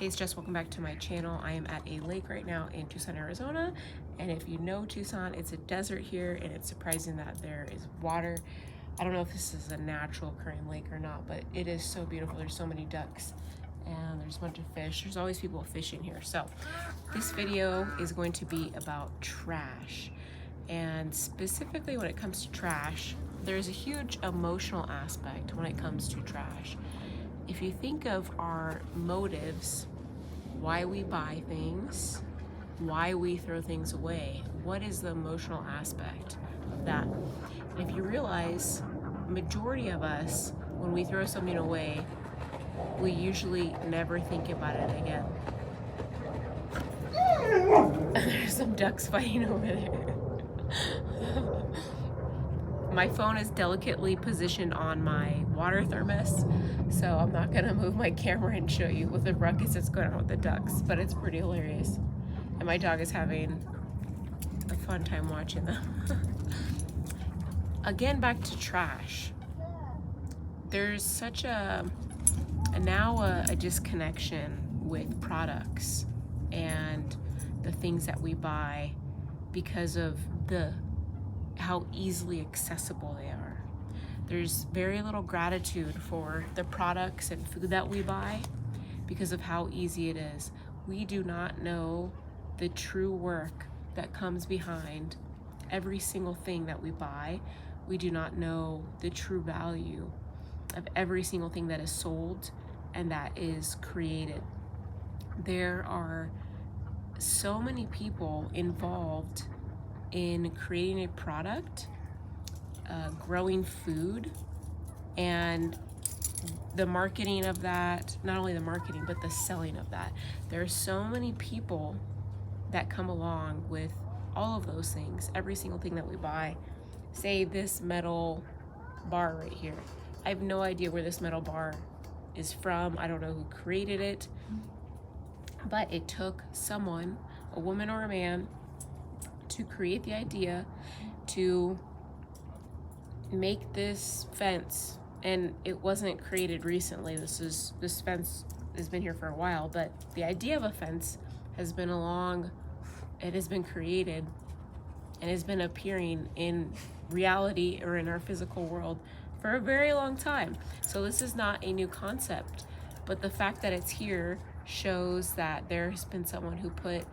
Hey, it's Jess, welcome back to my channel. I am at a lake right now in Tucson, Arizona. And if you know Tucson, it's a desert here and it's surprising that there is water. I don't know if this is a natural occurring lake or not, but it is so beautiful. There's so many ducks and there's a bunch of fish. There's always people fishing here. So this video is going to be about trash. And specifically when it comes to trash, there's a huge emotional aspect when it comes to trash. If you think of our motives, why we buy things, why we throw things away, what is the emotional aspect of that? And if you realize, majority of us, when we throw something away, we usually never think about it again. There's some ducks fighting over there. My phone is delicately positioned on my water thermos, so I'm not gonna move my camera and show you what the ruckus that's going on with the ducks, but it's pretty hilarious. And my dog is having a fun time watching them. Again, back to trash. There's such a disconnection with products and the things that we buy because of how easily accessible they are. There's very little gratitude for the products and food that we buy because of how easy it is. We do not know the true work that comes behind every single thing that we buy. We do not know the true value of every single thing that is sold and that is created. There are so many people involved in creating a product, growing food, and the marketing of that, not only the marketing, but the selling of that. There are so many people that come along with all of those things, every single thing that we buy. Say this metal bar right here. I have no idea where this metal bar is from. I don't know who created it, but it took someone, a woman or a man, to create the idea to make this fence. And it wasn't created recently. This fence has been here for a while, but the idea of a fence has been it has been created and has been appearing in reality or in our physical world for a very long time. So this is not a new concept, but the fact that it's here shows that there has been someone who put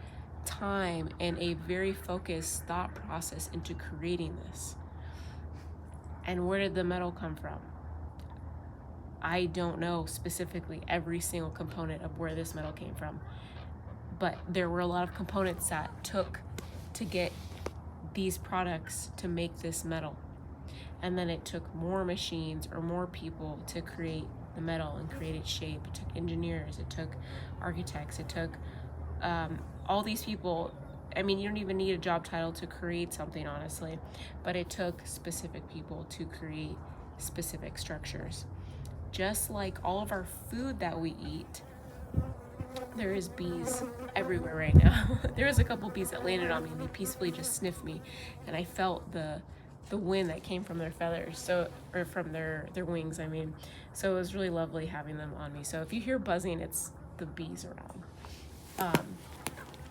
time and a very focused thought process into creating this. And where did the metal come from? I don't know specifically every single component of where this metal came from, but there were a lot of components that took to get these products to make this metal. And then it took more machines or more people to create the metal and create its shape. It took engineers, it took architects, it took all these people. I mean, you don't even need a job title to create something, honestly, but it took specific people to create specific structures. Just like all of our food that we eat, there is bees everywhere right now. There was a couple bees that landed on me and they peacefully just sniffed me, and I felt the wind that came from their feathers, or from their wings, I mean. So it was really lovely having them on me. So if you hear buzzing, it's the bees around.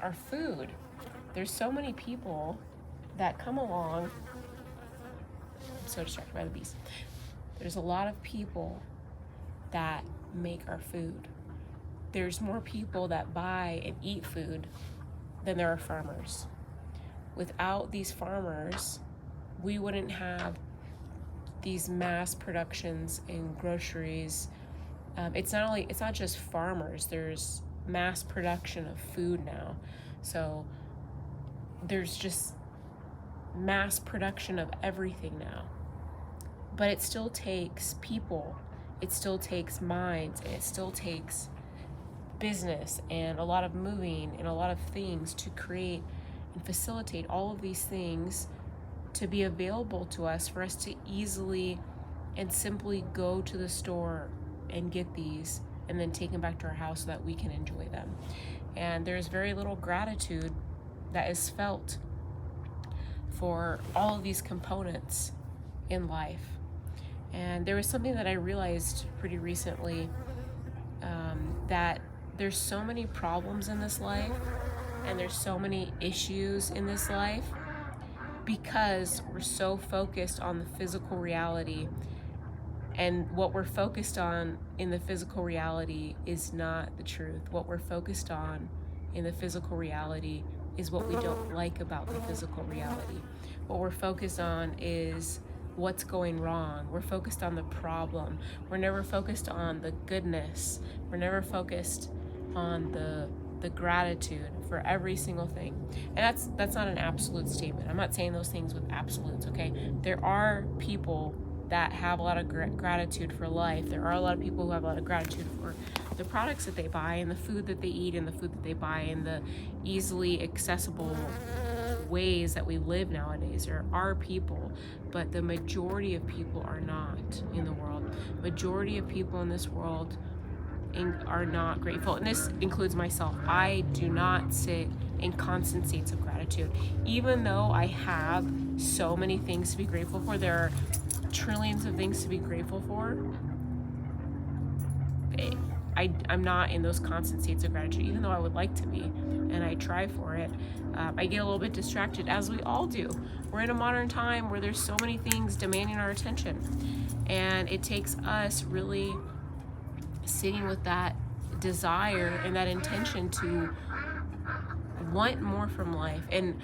Our food, there's so many people that come along. I'm so distracted by the bees. There's a lot of people that make our food. There's more people that buy and eat food than there are farmers. Without these farmers, we wouldn't have these mass productions in groceries. It's not just farmers. There's mass production of food now. So there's just mass production of everything now. But it still takes people, it still takes minds, and it still takes business and a lot of moving and a lot of things to create and facilitate all of these things to be available to us, for us to easily and simply go to the store and get these and then take them back to our house so that we can enjoy them. And there's very little gratitude that is felt for all of these components in life. And there was something that I realized pretty recently, that there's so many problems in this life, and there's so many issues in this life because we're so focused on the physical reality. And what we're focused on in the physical reality is not the truth. What we're focused on in the physical reality is what we don't like about the physical reality. What we're focused on is what's going wrong. We're focused on the problem. We're never focused on the goodness. We're never focused on the gratitude for every single thing. And that's not an absolute statement. I'm not saying those things with absolutes, okay? There are people that have a lot of gratitude for life. There are a lot of people who have a lot of gratitude for the products that they buy and the food that they eat and the food that they buy and the easily accessible ways that we live nowadays. There are people, but the majority of people are not in the world. Majority of people in this world are not grateful, and this includes myself. I do not sit in constant states of gratitude, even though I have so many things to be grateful for. There are trillions of things to be grateful for. I'm not in those constant states of gratitude, even though I would like to be, and I try for it. I get a little bit distracted, as we all do. We're in a modern time where there's so many things demanding our attention, and it takes us really sitting with that desire and that intention to want more from life. And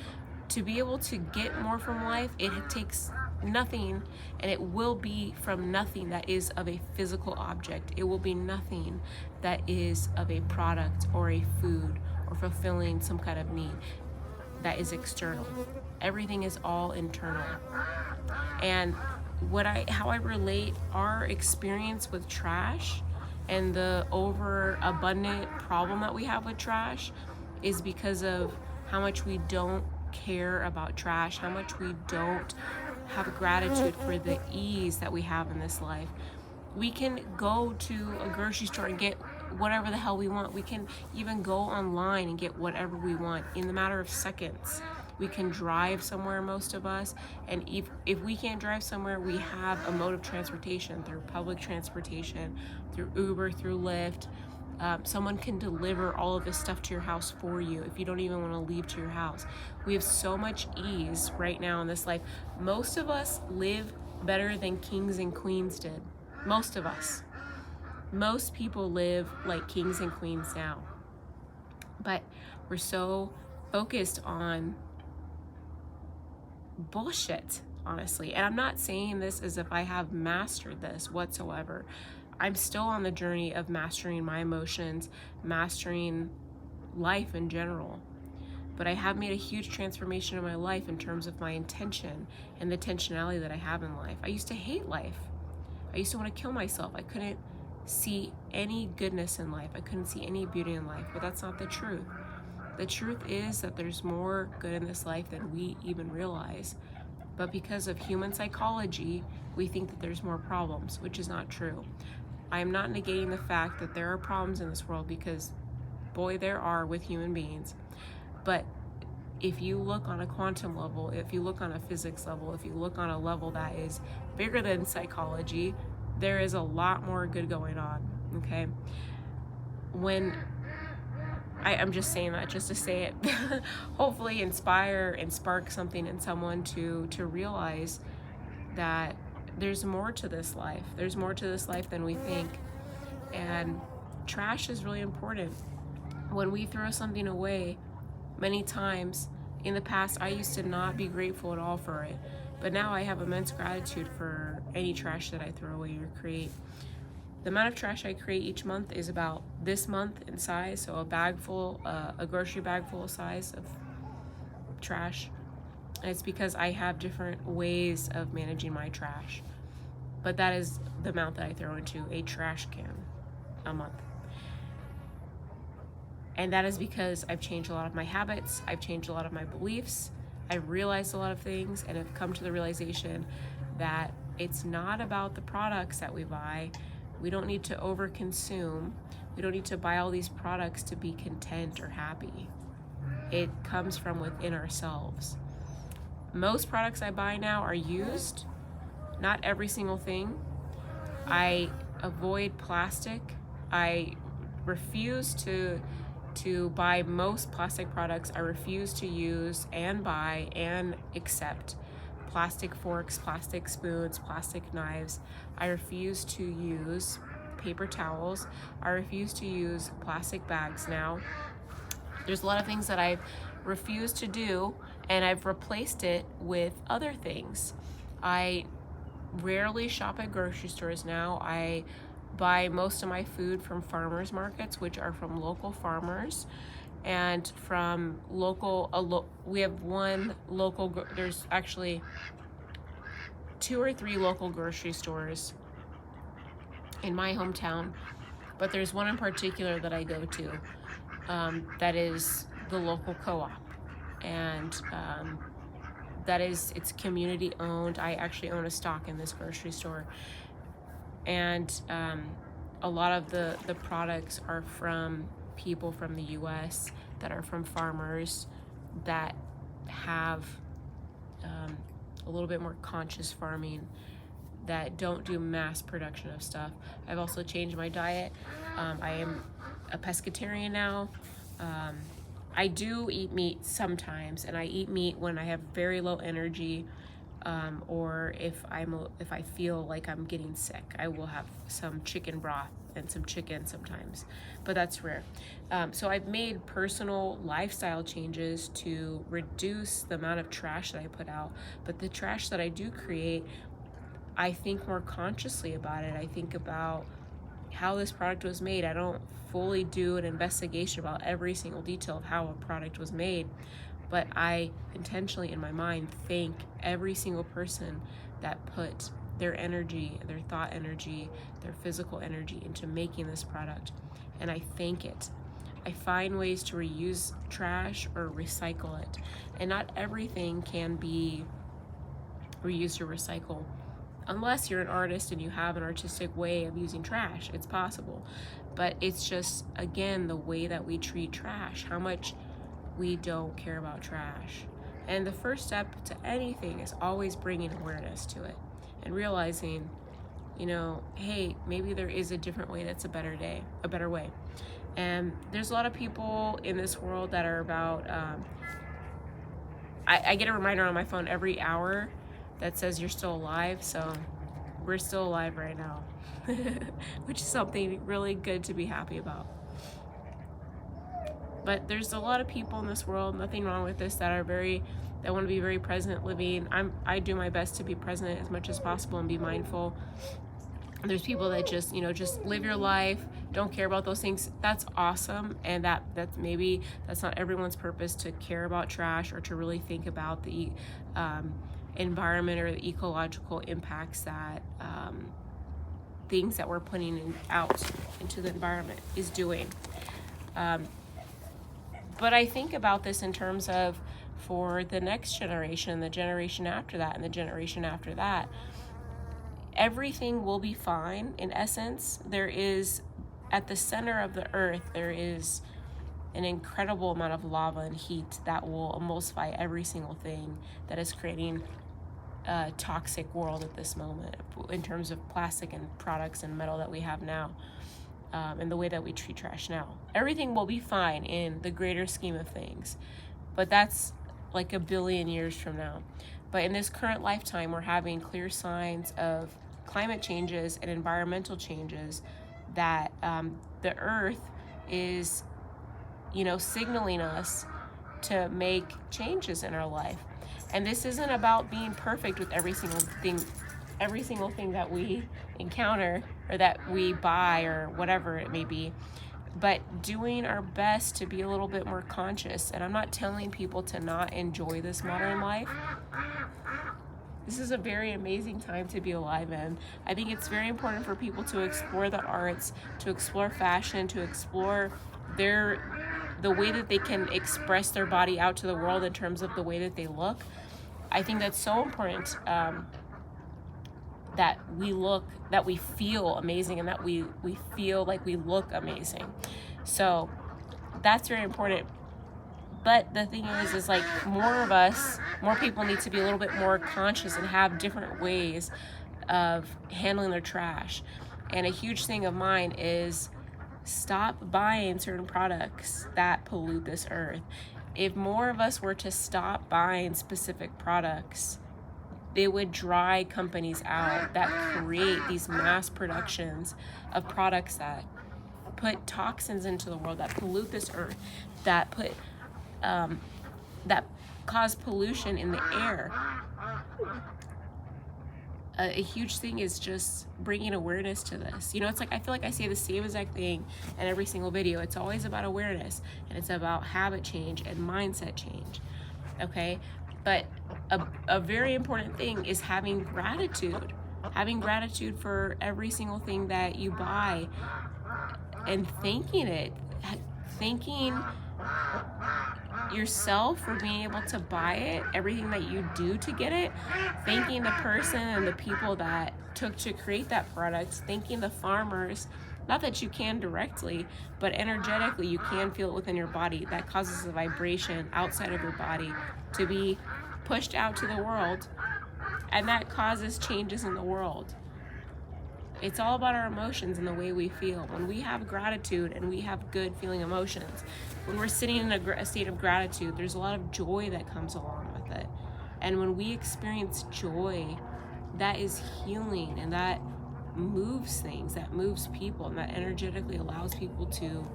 to be able to get more from life, it takes nothing, and it will be from nothing that is of a physical object. It will be nothing that is of a product or a food or fulfilling some kind of need that is external. Everything is all internal. And how I relate our experience with trash and the overabundant problem that we have with trash is because of how much we don't care about trash, how much we don't have gratitude for the ease that we have in this life. We can go to a grocery store and get whatever the hell we want. We can even go online and get whatever we want in the matter of seconds. We can drive somewhere, most of us, and if we can't drive somewhere, we have a mode of transportation through public transportation, through Uber, through Lyft. Someone can deliver all of this stuff to your house for you if you don't even want to leave to your house. We have so much ease right now in this life. Most of us live better than kings and queens did. Most of us. Most people live like kings and queens now. But we're so focused on bullshit, honestly. And I'm not saying this as if I have mastered this whatsoever. I'm still on the journey of mastering my emotions, mastering life in general. But I have made a huge transformation in my life in terms of my intention and the intentionality that I have in life. I used to hate life. I used to want to kill myself. I couldn't see any goodness in life. I couldn't see any beauty in life, but that's not the truth. The truth is that there's more good in this life than we even realize. But because of human psychology, we think that there's more problems, which is not true. I am not negating the fact that there are problems in this world, because boy, there are with human beings. But if you look on a quantum level, if you look on a physics level, if you look on a level that is bigger than psychology, there is a lot more good going on, okay? I'm just saying that just to say it, hopefully inspire and spark something in someone to realize that there's more to this life. There's more to this life than we think. And trash is really important. When we throw something away, many times in the past, I used to not be grateful at all for it. But now I have immense gratitude for any trash that I throw away or create. The amount of trash I create each month is about this month in size. So a grocery bag full size of trash. And it's because I have different ways of managing my trash. But that is the amount that I throw into a trash can a month. And that is because I've changed a lot of my habits. I've changed a lot of my beliefs. I've realized a lot of things, and have come to the realization that it's not about the products that we buy. We don't need to overconsume. We don't need to buy all these products to be content or happy. It comes from within ourselves. Most products I buy now are used. Not every single thing. I avoid plastic. I refuse to buy most plastic products. I refuse to use and buy and accept plastic forks, plastic spoons, plastic knives. I refuse to use paper towels. I refuse to use plastic bags now. There's a lot of things that I've refused to do, and I've replaced it with other things. I rarely shop at grocery stores now. I buy most of my food from farmers markets, which are from local farmers and from local, we have one local, there's actually 2 or 3 local grocery stores in my hometown, but there's one in particular that I go to that is the local co-op, and it's community owned. I actually own a stock in this grocery store, and a lot of the products are from people from the US that are from farmers that have a little bit more conscious farming, that don't do mass production of stuff. I've also changed my diet. I am a pescatarian now. I do eat meat sometimes, and I eat meat when I have very low energy, or if I feel like I'm getting sick. I will have some chicken broth and some chicken sometimes, but that's rare. So I've made personal lifestyle changes to reduce the amount of trash that I put out, but the trash that I do create, I think more consciously about it. I think about how this product was made. I don't fully do an investigation about every single detail of how a product was made, but I intentionally in my mind thank every single person that put their energy, their thought energy, their physical energy into making this product, and I thank it. I find ways to reuse trash or recycle it, and not everything can be reused or recycled. Unless you're an artist and you have an artistic way of using trash, it's possible. But it's just, again, the way that we treat trash, how much we don't care about trash. And the first step to anything is always bringing awareness to it and realizing, hey, maybe there is a different way that's a better way. And there's a lot of people in this world that are about, I get a reminder on my phone every hour that says you're still alive, so we're still alive right now, which is something really good to be happy about. But there's a lot of people in this world, nothing wrong with this, that want to be very present living. I do my best to be present as much as possible and be mindful. There's people that just live your life, don't care about those things. That's awesome, and that's maybe that's not everyone's purpose, to care about trash or to really think about the environment or the ecological impacts that things that we're putting out into the environment is doing. But I think about this in terms of for the next generation, the generation after that, and the generation after that. Everything will be fine. In essence, there is, at the center of the earth, there is an incredible amount of lava and heat that will emulsify every single thing that is creating a toxic world at this moment in terms of plastic and products and metal that we have now, and the way that we treat trash now. Everything will be fine in the greater scheme of things, but that's like a billion years from now. But in this current lifetime, we're having clear signs of climate changes and environmental changes that the earth is, signaling us to make changes in our life. And this isn't about being perfect with every single thing that we encounter or that we buy or whatever it may be, but doing our best to be a little bit more conscious. And I'm not telling people to not enjoy this modern life. This is a very amazing time to be alive in. I think it's very important for people to explore the arts, to explore fashion, to explore the way that they can express their body out to the world in terms of the way that they look. I think that's so important, that we feel amazing, and that we feel like we look amazing. So that's very important. But the thing is like more people need to be a little bit more conscious and have different ways of handling their trash. And a huge thing of mine is Stop buying certain products that pollute this earth. If more of us were to stop buying specific products, they would dry companies out that create these mass productions of products that put toxins into the world, that pollute this earth, that put that cause pollution in the air. A huge thing is just bringing awareness to this. You know, it's like, I feel like I say the same exact thing in every single video. It's always about awareness, and it's about habit change and mindset change, okay? But a very important thing is having gratitude for every single thing that you buy, and thanking yourself for being able to buy it, everything that you do to get it, thanking the person and the people that took to create that product, thanking the farmers. Not that you can directly, but energetically you can feel it within your body. That causes a vibration outside of your body to be pushed out to the world, and that causes changes in the world. It's all about our emotions and the way we feel. When we have gratitude and we have good feeling emotions, when we're sitting in a state of gratitude, there's a lot of joy that comes along with it. And when we experience joy, that is healing, and that moves things, that moves people, and that energetically allows people to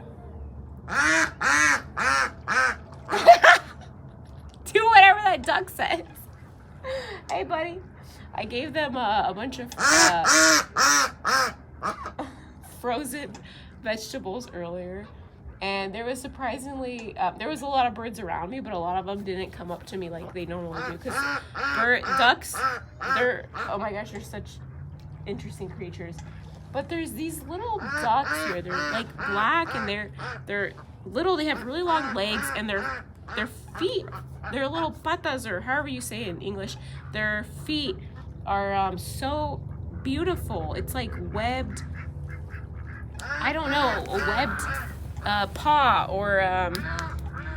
do whatever that duck says. Hey, buddy. I gave them a bunch of frozen vegetables earlier, and there was surprisingly, there was a lot of birds around me, but a lot of them didn't come up to me like they normally do, because ducks, oh my gosh, they're such interesting creatures. But there's these little ducks here. They're like black, and they're little. They have really long legs, and their feet, their little patas, or however you say it in English, their feet are so beautiful. It's like webbed, I don't know, a webbed paw, or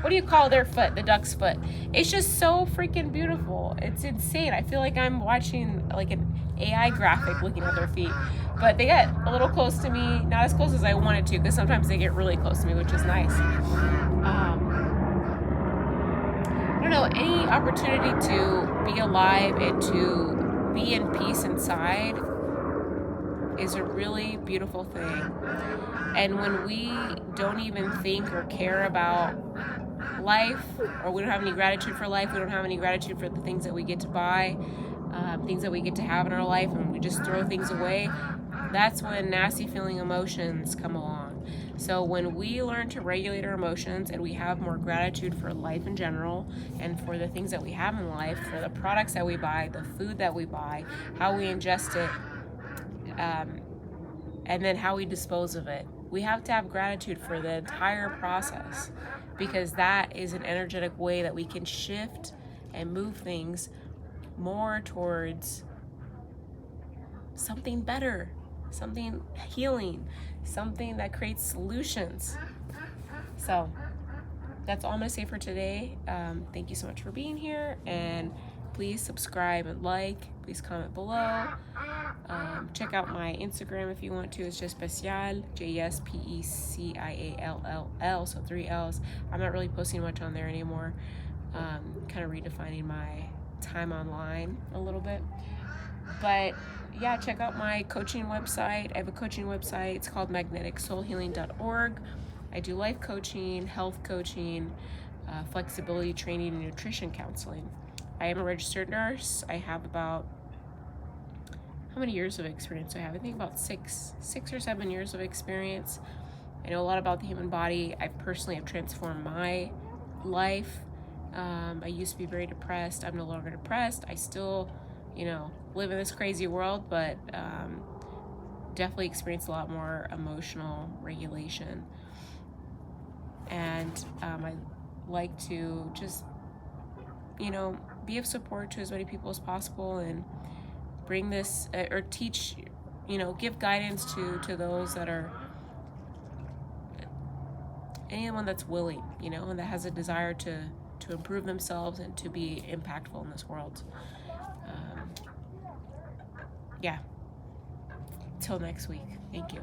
what do you call their foot, the duck's foot? It's just so freaking beautiful. It's insane. I feel like I'm watching like an AI graphic looking at their feet. But they get a little close to me, not as close as I wanted to, because sometimes they get really close to me, which is nice. I don't know, any opportunity to be alive and to be in peace inside is a really beautiful thing. And when we don't even think or care about life, or we don't have any gratitude for life, we don't have any gratitude for the things that we get to buy, things that we get to have in our life, and we just throw things away, that's when nasty feeling emotions come along. So when we learn to regulate our emotions, and we have more gratitude for life in general, and for the things that we have in life, for the products that we buy, the food that we buy, how we ingest it, and then how we dispose of it, we have to have gratitude for the entire process, because that is an energetic way that we can shift and move things more towards something better, something healing, something that creates solutions. So that's all I'm going to say for today. Thank you so much for being here, and please subscribe and like. Please comment below. Check out my Instagram if you want to. It's just Special, JSPECIALLL, so 3 L's. I'm not really posting much on there anymore. Kind of redefining my time online a little bit. But yeah, check out my coaching website. I have a coaching website. It's called magneticsoulhealing.org. I do life coaching, health coaching, flexibility training, and nutrition counseling. I am a registered nurse. I have about, how many years of experience do I have? I think about six or 7 years of experience. I know a lot about the human body. I personally have transformed my life. I used to be very depressed. I'm no longer depressed. I still, live in this crazy world, but definitely experience a lot more emotional regulation. And I like to just, be of support to as many people as possible, and bring this, or teach, give guidance to those that are, anyone that's willing, and that has a desire to improve themselves and to be impactful in this world. Yeah. Till next week. Thank you.